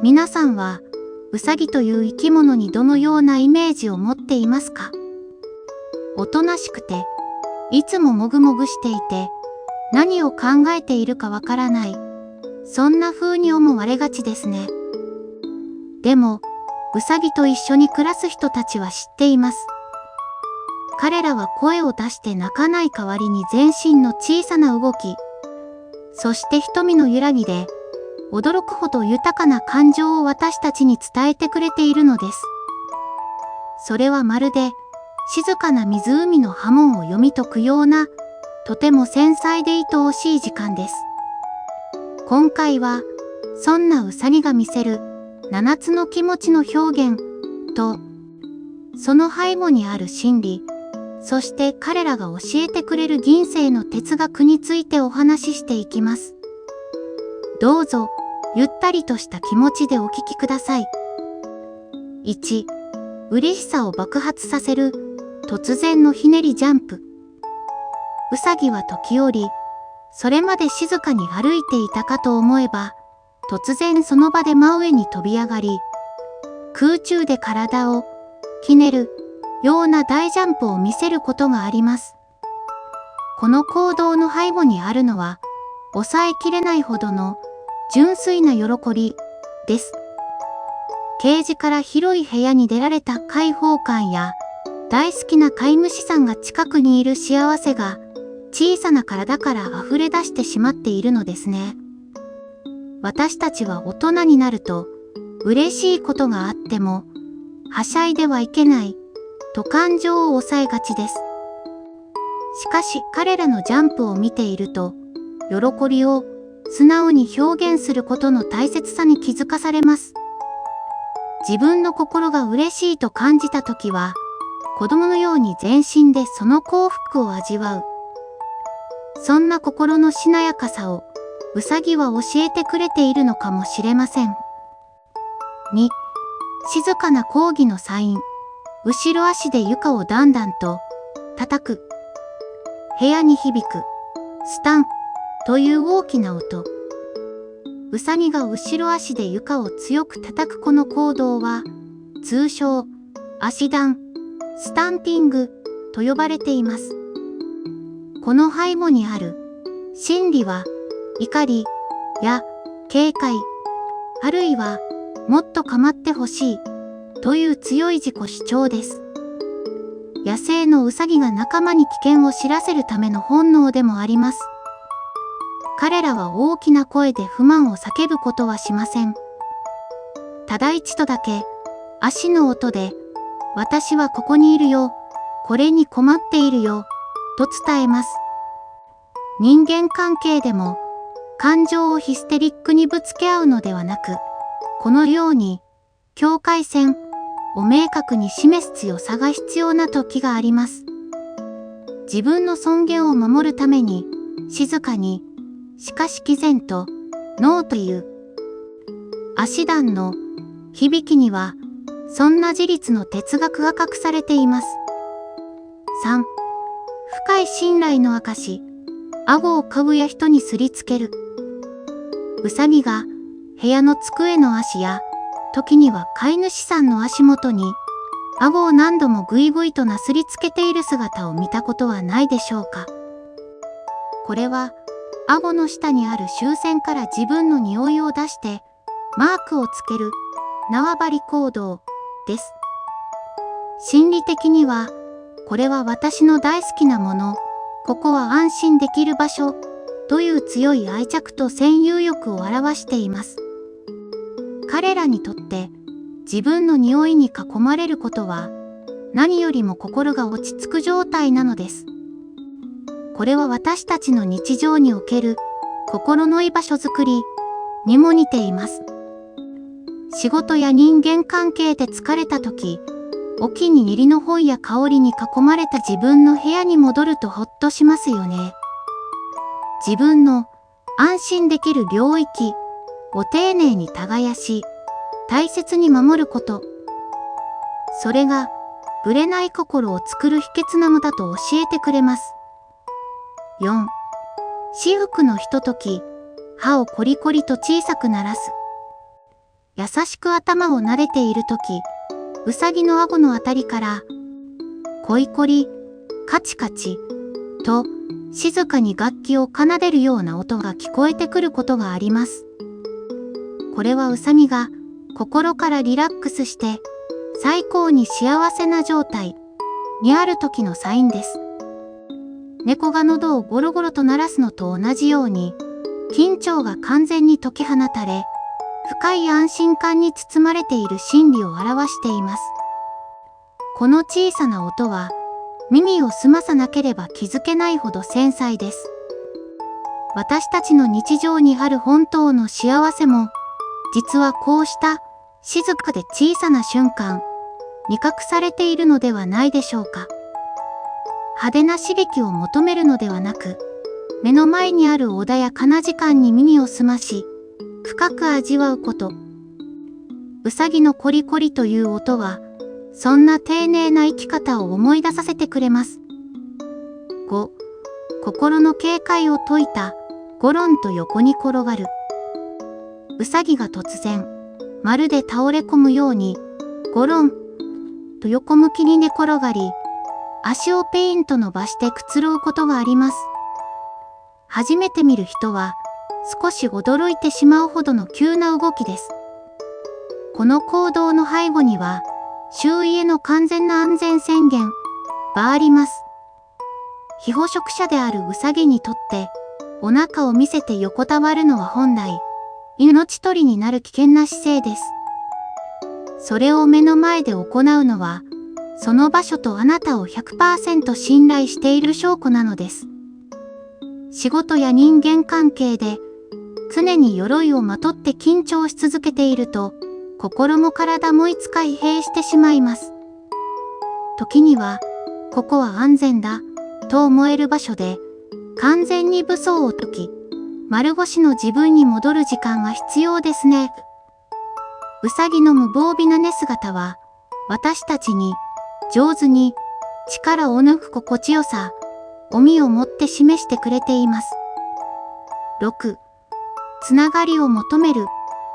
皆さんは、うさぎという生き物にどのようなイメージを持っていますか？おとなしくて、いつももぐもぐしていて、何を考えているかわからない。そんな風に思われがちですね。でも、うさぎと一緒に暮らす人たちは知っています。彼らは声を出して鳴かない代わりに全身の小さな動き、そして瞳の揺らぎで、驚くほど豊かな感情を私たちに伝えてくれているのです。それはまるで、静かな湖の波紋を読み解くような、とても繊細で愛おしい時間です。今回は、そんなうさぎが見せる、7つの気持ちの表現と、その背後にある心理、そして彼らが教えてくれる人生の哲学についてお話ししていきます。どうぞ、ゆったりとした気持ちでお聞きください。1、嬉しさを爆発させる、突然のひねりジャンプ。うさぎは時折、それまで静かに歩いていたかと思えば、突然その場で真上に飛び上がり、空中で体をひねるような大ジャンプを見せることがあります。この行動の背後にあるのは、抑えきれないほどの純粋な喜びです。ケージから広い部屋に出られた開放感や、大好きな飼い主さんが近くにいる幸せが、小さな体から溢れ出してしまっているのですね。私たちは大人になると、嬉しいことがあっても、はしゃいではいけない、と感情を抑えがちです。しかし彼らのジャンプを見ていると、喜びを素直に表現することの大切さに気づかされます。自分の心が嬉しいと感じたときは、子供のように全身でその幸福を味わう。そんな心のしなやかさを、うさぎは教えてくれているのかもしれません。2、静かな抗議のサイン。後ろ足で床をだんだんと叩く。部屋に響くスタンという大きな音。うさぎが後ろ足で床を強く叩くこの行動は、通称足ダン、スタンピングと呼ばれています。この背後にある心理は、怒りや警戒、あるいはもっと構ってほしいという強い自己主張です。野生のウサギが仲間に危険を知らせるための本能でもあります。彼らは大きな声で不満を叫ぶことはしません。ただ一度だけ足の音で、私はここにいるよ、これに困っているよ、と伝えます。人間関係でも、感情をヒステリックにぶつけ合うのではなく、このように、境界線を明確に示す強さが必要な時があります。自分の尊厳を守るために、静かに、しかし毅然と、ノーという。足段の響きには、そんな自立の哲学が隠されています。3、深い信頼の証。顎を株や人にすりつける。うさぎが部屋の机の足や、時には飼い主さんの足元に、顎を何度もぐいぐいとなすりつけている姿を見たことはないでしょうか。これは、顎の下にある臭腺から自分の匂いを出して、マークをつける、縄張り行動です。心理的には、これは私の大好きなもの、ここは安心できる場所、という強い愛着と占有欲を表しています。彼らにとって、自分の匂いに囲まれることは、何よりも心が落ち着く状態なのです。これは私たちの日常における心の居場所づくりにも似ています。仕事や人間関係で疲れた時、お気に入りの本や香りに囲まれた自分の部屋に戻るとほっとしますよね。自分の安心できる領域を丁寧に耕し、大切に守ること。それが、ぶれない心を作る秘訣なのだと教えてくれます。4、至福のひととき、歯をコリコリと小さく鳴らす。優しく頭を撫でているとき、うさぎの顎のあたりから、コリコリ、カチカチ、と静かに楽器を奏でるような音が聞こえてくることがあります。これはうさぎが心からリラックスして最高に幸せな状態にある時のサインです。猫が喉をゴロゴロと鳴らすのと同じように、緊張が完全に解き放たれ、深い安心感に包まれている心理を表しています。この小さな音は、耳を澄まさなければ気づけないほど繊細です。私たちの日常にある本当の幸せも、実はこうした静かで小さな瞬間に隠されているのではないでしょうか。派手な刺激を求めるのではなく、目の前にある穏やかな時間に耳を澄まし、深く味わうこと。うさぎのコリコリという音は、そんな丁寧な生き方を思い出させてくれます。5、心の警戒を解いた、ゴロンと横に転がる。うさぎが突然、まるで倒れ込むように、ゴロンと横向きに寝転がり、足をペインと伸ばしてくつろうことがあります。初めて見る人は、少し驚いてしまうほどの急な動きです。この行動の背後には、周囲への完全な安全宣言があります。被捕食者であるウサギにとって、お腹を見せて横たわるのは本来、命取りになる危険な姿勢です。それを目の前で行うのは、その場所とあなたを 100% 信頼している証拠なのです。仕事や人間関係で、常に鎧をまとって緊張し続けていると、心も体もいつか疲弊してしまいます。時には、ここは安全だ、と思える場所で、完全に武装を解き、丸腰の自分に戻る時間が必要ですね。うさぎの無防備な寝姿は、私たちに、上手に、力を抜く心地よさ、を身をもって示してくれています。6、つながりを求める。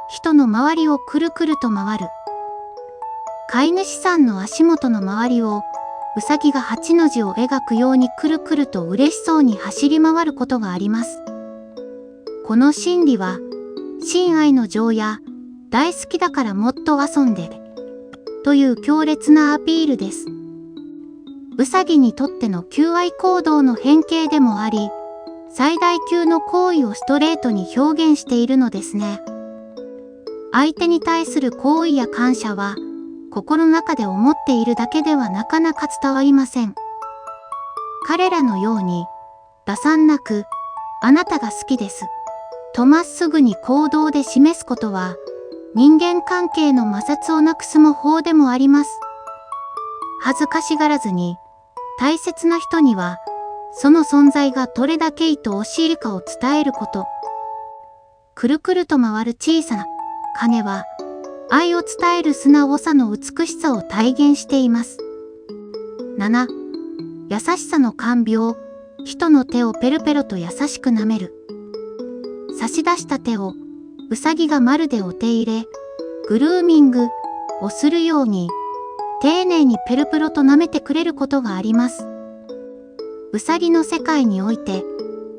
人の周りをくるくると回る。飼い主さんの足元の周りを、うさぎが8の字を描くようにくるくると嬉しそうに走り回ることがあります。この心理は、親愛の情や、大好きだからもっと遊んで、という強烈なアピールです。うさぎにとっての求愛行動の変形でもあり、最大級の行為をストレートに表現しているのですね。相手に対する好意や感謝は、心の中で思っているだけではなかなか伝わりません。彼らのように、打算なく、あなたが好きです、とまっすぐに行動で示すことは、人間関係の摩擦をなくす模倣でもあります。恥ずかしがらずに、大切な人には、その存在がどれだけ愛おしいかを伝えること。くるくると回る小さな鐘は、愛を伝える素直さの美しさを体現しています。7、優しさの看病。人の手をペロペロと優しく舐める。差し出した手を、うさぎがまるでお手入れ、グルーミングをするように、丁寧にペロペロと舐めてくれることがあります。うさぎの世界において、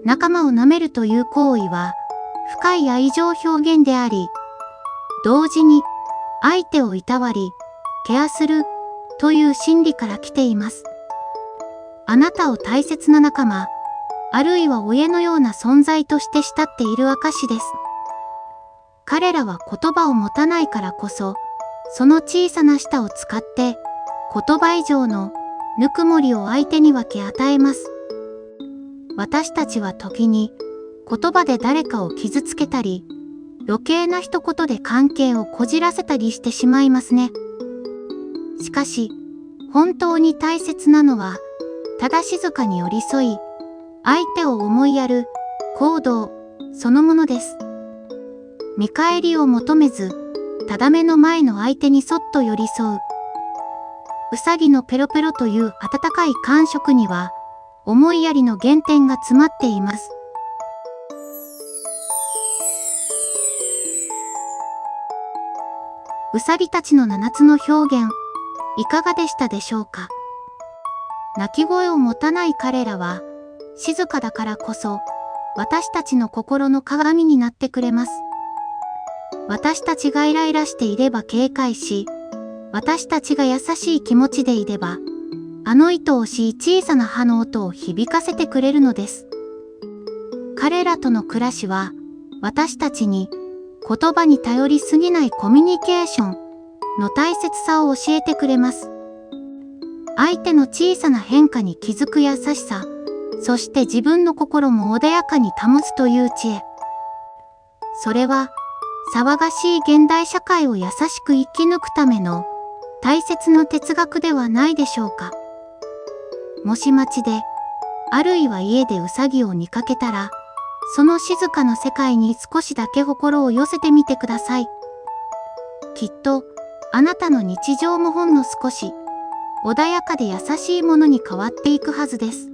仲間を舐めるという行為は、深い愛情表現であり、同時に、相手をいたわり、ケアする、という心理から来ています。あなたを大切な仲間、あるいは親のような存在として慕っている証です。彼らは言葉を持たないからこそ、その小さな舌を使って、言葉以上のぬくもりを相手に分け与えます。私たちは時に、言葉で誰かを傷つけたり、余計な一言で関係をこじらせたりしてしまいますね。しかし、本当に大切なのは、ただ静かに寄り添い、相手を思いやる行動そのものです。見返りを求めず、ただ目の前の相手にそっと寄り添う。うさぎのペロペロという温かい感触には、思いやりの原点が詰まっています。うさぎたちの7つの表現、いかがでしたでしょうか。鳴き声を持たない彼らは、静かだからこそ、私たちの心の鏡になってくれます。私たちがイライラしていれば警戒し、私たちが優しい気持ちでいれば、あの愛おしい小さな葉の音を響かせてくれるのです。彼らとの暮らしは、私たちに言葉に頼りすぎないコミュニケーションの大切さを教えてくれます。相手の小さな変化に気づく優しさ、そして自分の心も穏やかに保つという知恵。それは、騒がしい現代社会を優しく生き抜くための大切な哲学ではないでしょうか。もし街で、あるいは家でウサギを見かけたら、その静かな世界に少しだけ心を寄せてみてください。きっと、あなたの日常もほんの少し、穏やかで優しいものに変わっていくはずです。